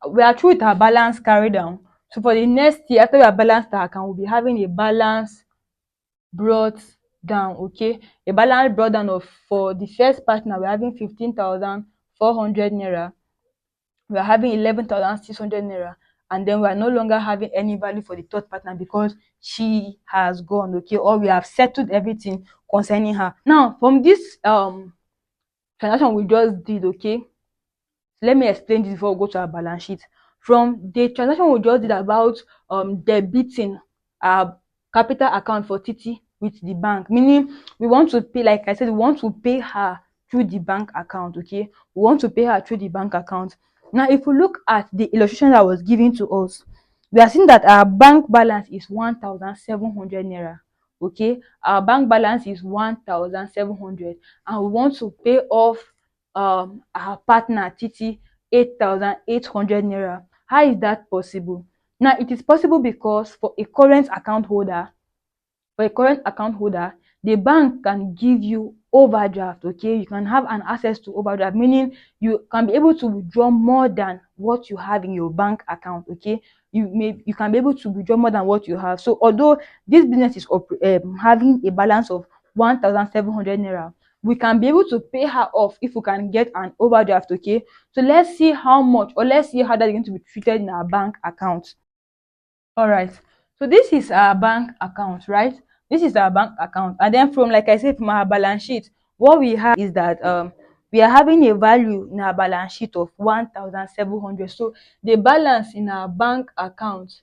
we are through with our balance carry down. So for the next year, after we have balanced our account, we'll be having a balance brought down. Okay, a balance brought down of, for the first partner, we're having 15,400 naira. We are having 11,600 naira, and then we are no longer having any value for the third partner because she has gone. Okay, or we have settled everything concerning her. Now from this transaction we just did, okay, let me explain this before we go to our balance sheet. From the transaction we just did about debiting our capital account for Titi with the bank, meaning we want to pay, like I said, we want to pay her through the bank account. Okay, we want to pay her through the bank account. Now if we look at the illustration that was given to us, we are seeing that our bank balance is 1,700 naira. Okay, our bank balance is 1,700, and we want to pay off our partner Titi 8,800 naira. How is that possible? Now it is possible because for a current account holder, the bank can give you overdraft. Okay, you can have an access to overdraft, meaning you can be able to withdraw more than what you have in your bank account. Okay, you can be able to withdraw more than what you have. So although this business is having a balance of 1,700 naira, we can be able to pay her off if we can get an overdraft. Okay, so let's see how much, or let's see how that's going to be treated in our bank account. All right, so this is our bank account, right? This is our bank account, and then from, like I said, from our balance sheet, what we have is that we are having a value in our balance sheet of 1,700. So the balance in our bank account,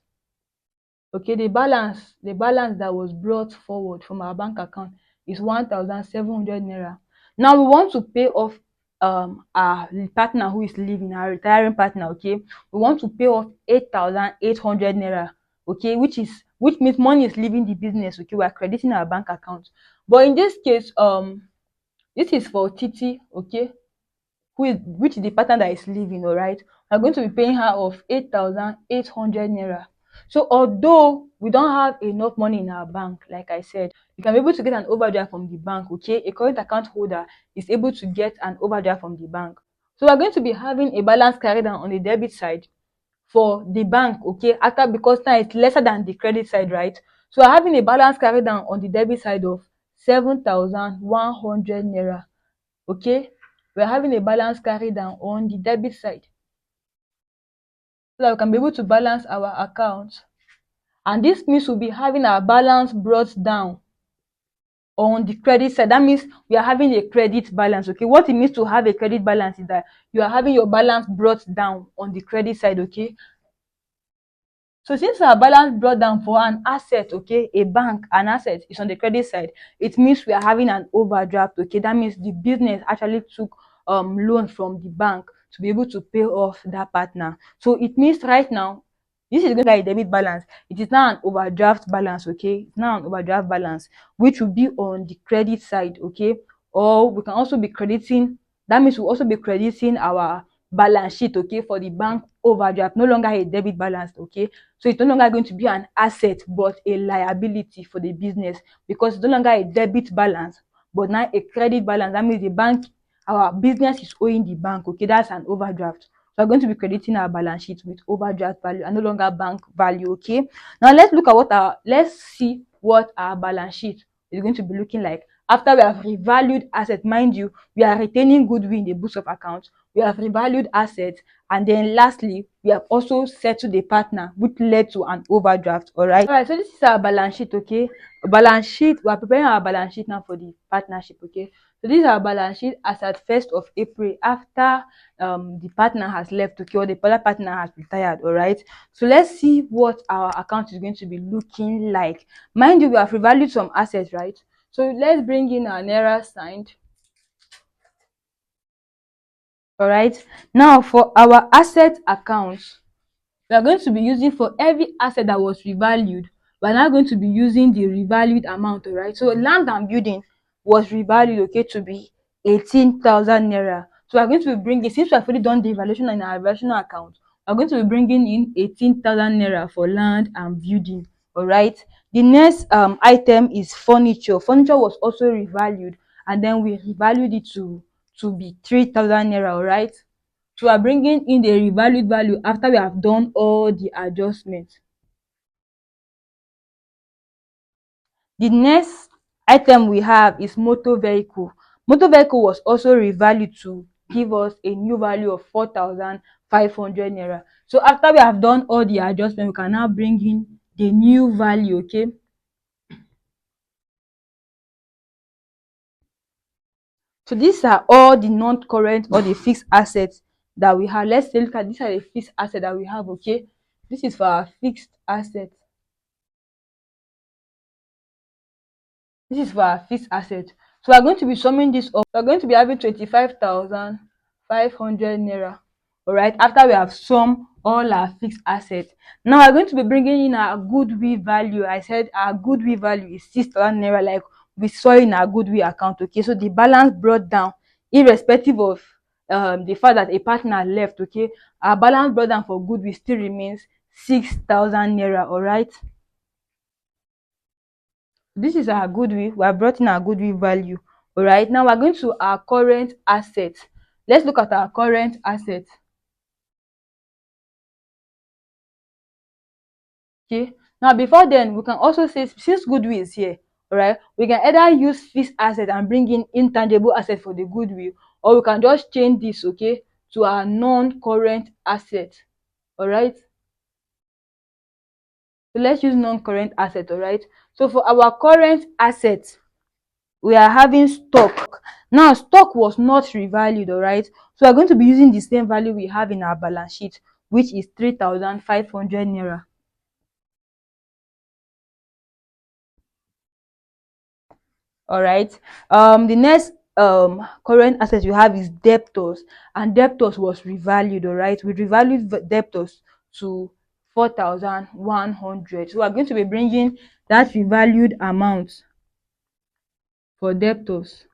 okay, the balance that was brought forward from our bank account is 1,700 naira. Now we want to pay off our partner who is leaving, our retiring partner. Okay, we want to pay off 8,800 naira. Okay, which means money is leaving the business. Okay, we are crediting our bank account, but in this case, this is for Titi. Okay, which is the partner that is leaving. All right, we're going to be paying her of 8,800 naira. So although we don't have enough money in our bank, like I said, you can be able to get an overdraft from the bank. Okay, a current account holder is able to get an overdraft from the bank. So we're going to be having a balance carried down on the debit side for the bank. Okay, after, because now it's lesser than the credit side, right? So we're having a balance carried down on the debit side of 7,100 naira. Okay, we're having a balance carried down on the debit side so that we can be able to balance our account. And this means we'll be having our balance brought down on the credit side. That means we are having a credit balance. Okay, what it means to have a credit balance is that you are having your balance brought down on the credit side. Okay, so since our balance brought down for an asset, okay, a bank, an asset is on the credit side, it means we are having an overdraft. Okay, that means the business actually took loan from the bank to be able to pay off that partner. So it means right now, this is going to be a debit balance. It is now an overdraft balance. Okay, it's now an overdraft balance, which will be on the credit side. Okay, or we can also be crediting. That means we'll also be crediting our balance sheet. Okay, for the bank overdraft, no longer a debit balance. Okay, so it's no longer going to be an asset but a liability for the business, because it's no longer a debit balance but now a credit balance. That means the bank, our business is owing the bank. Okay, that's an overdraft. So we're going to be crediting our balance sheet with overdraft value and no longer bank value. Okay, now let's see what our balance sheet is going to be looking like after we have revalued asset. Mind you, we are retaining goodwill in the books of accounts, we have revalued assets, and then lastly we have also settled a partner, which led to an overdraft. All right, so this is our balance sheet. Okay, balance sheet, we are preparing our balance sheet now for the partnership. Okay, so this is our balance sheet as at 1st of April, after the partner has left. Okay, or the other partner has retired. All right, so let's see what our account is going to be looking like. Mind you, we have revalued some assets, right? So let's bring in our naira signed. All right, now for our asset account, we are going to be using, for every asset that was revalued, we are now going to be using the revalued amount. All right, so land and building was revalued, okay, to be 18,000 naira. So we are going to be bringing, since we have already done the evaluation in our evaluation account, we are going to be bringing in 18,000 naira for land and building. All right, the next item is furniture. Furniture was also revalued, and then we revalued it to be 3,000 naira. All right, So we are bringing in the revalued value after we have done all the adjustments. The next item we have is motor vehicle. Motor vehicle was also revalued to give us a new value of 4,500 naira. So after we have done all the adjustment, we can now bring in the new value. Okay, so these are all the non-current or the fixed assets that we have. Let's take look at these are the fixed assets that we have. Okay, this is for our fixed asset. This is for our fixed asset. So we are going to be summing this up. We are going to be having 25,500 naira. All right. After we have summed all our fixed assets, now we are going to be bringing in our goodwill value. I said our goodwill value is 6,000 naira, like we saw in our goodwill account. Okay. So the balance brought down, irrespective of the fact that a partner left. Okay. Our balance brought down for goodwill still remains 6,000 naira. All right. This is our goodwill. We have brought in our goodwill value. All right, now we're going to our current assets. Let's look at our current assets. Okay, now before then we can also say, since goodwill is here, all right, we can either use fixed asset and bring in intangible asset for the goodwill, or we can just change this, okay, to our non-current asset. All right, so let's use non-current asset. All right, so for our current assets, we are having stock. Now stock was not revalued. All right, so we're going to be using the same value we have in our balance sheet, which is 3,500 naira. All right, the next current asset you have is debtors, and debtors was revalued. All right, we revalued debtors to 4,100. So we're going to be bringing that revalued amount for debtors.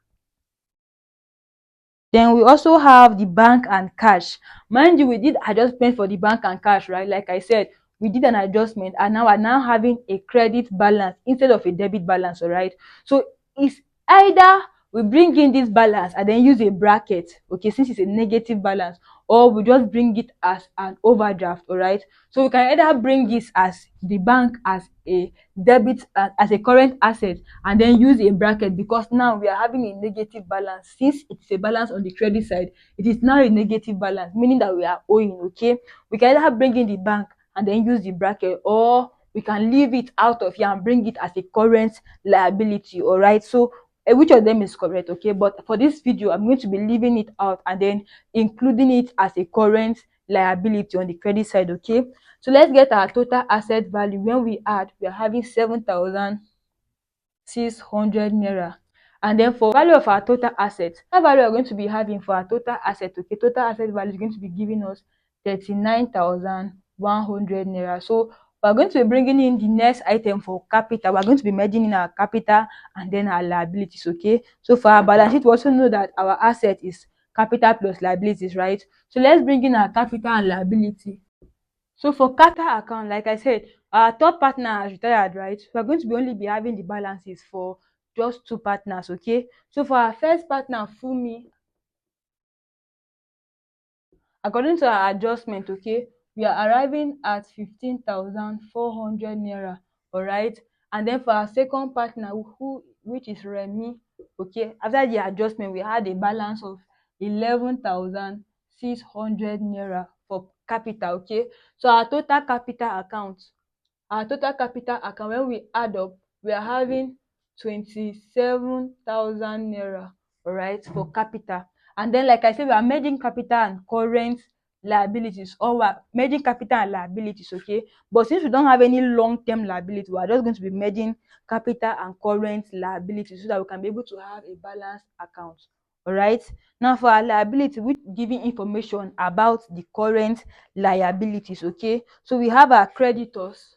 Then we also have the bank and cash. Mind you, we did adjustment for the bank and cash, right? Like I said, we did an adjustment and now we're now having a credit balance instead of a debit balance. All right, so it's either we bring in this balance and then use a bracket, okay, since it's a negative balance, or we just bring it as an overdraft. All right, so we can either bring this as the bank as a debit, as a current asset, and then use a bracket, because now we are having a negative balance. Since it's a balance on the credit side, it is now a negative balance, meaning that we are owing. Okay, we can either bring in the bank and then use the bracket, or we can leave it out of here and bring it as a current liability. All right, so which of them is correct? Okay, but for this video I'm going to be leaving it out and then including it as a current liability on the credit side. Okay, so let's get our total asset value. When we add, we are having 7,600 naira. And then for value of our total asset, that value we are going to be having for our total asset, okay, total asset value is going to be giving us 39,100 naira. So we're going to be bringing in the next item for capital. We're going to be merging in our capital and then our liabilities. Okay, so for our balance sheet, we also know that our asset is capital plus liabilities, right? So let's bring in our capital and liability. So for capital account, like I said, our third partner has retired, right? We're going to be only be having the balances for just two partners. Okay, so for our first partner, Fumi, according to our adjustment, okay, we are arriving at 15,400 naira. All right, and then for our second partner, who which is Remy, okay, after the adjustment we had a balance of 11,600 naira for capital. Okay, so our total capital account, when we add up, we are having 27,000 naira, all right, for capital. And then like I said, we are merging capital and current liabilities, or we are merging capital and liabilities. Okay, but since we don't have any long-term liability, we are just going to be merging capital and current liabilities so that we can be able to have a balanced account. All right, now for our liability, which giving information about the current liabilities. Okay, so we have our creditors,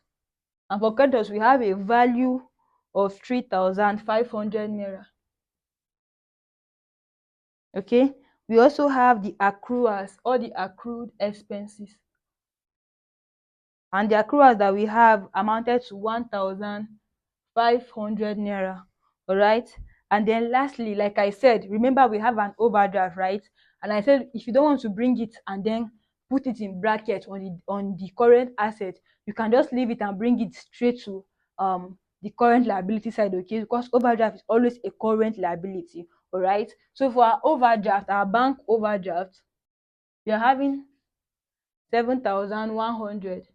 and for creditors we have a value of 3,500 naira. Okay, we also have the accruals, all the accrued expenses, and the accruals that we have amounted to 1,500 naira. All right, and then lastly, like I said, remember we have an overdraft, right? And I said if you don't want to bring it and then put it in bracket on the current asset, you can just leave it and bring it straight to the current liability side, okay? Because overdraft is always a current liability. All right, so for our overdraft, our bank overdraft, we are having 7,100.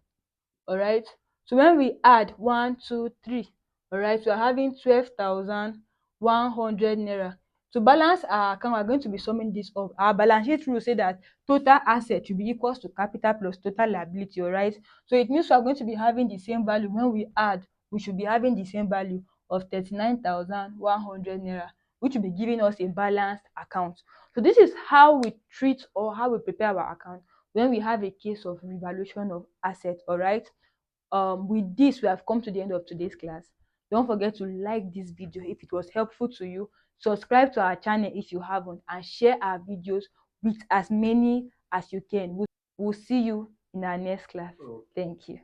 All right, so when we add 1 2 3, all right, we are having 12,100 naira. To balance our account, we are going to be summing this up. Our balance sheet rule say that total asset should be equals to capital plus total liability. All right, so it means we are going to be having the same value. When we add, we should be having the same value of 39,100 naira, which will be giving us a balanced account. So this is how we treat or how we prepare our account when we have a case of revaluation of assets. All right, with this we have come to the end of today's class. Don't forget to like this video if it was helpful to you, subscribe to our channel if you haven't, and share our videos with as many as you can. We'll see you in our next class. Thank you.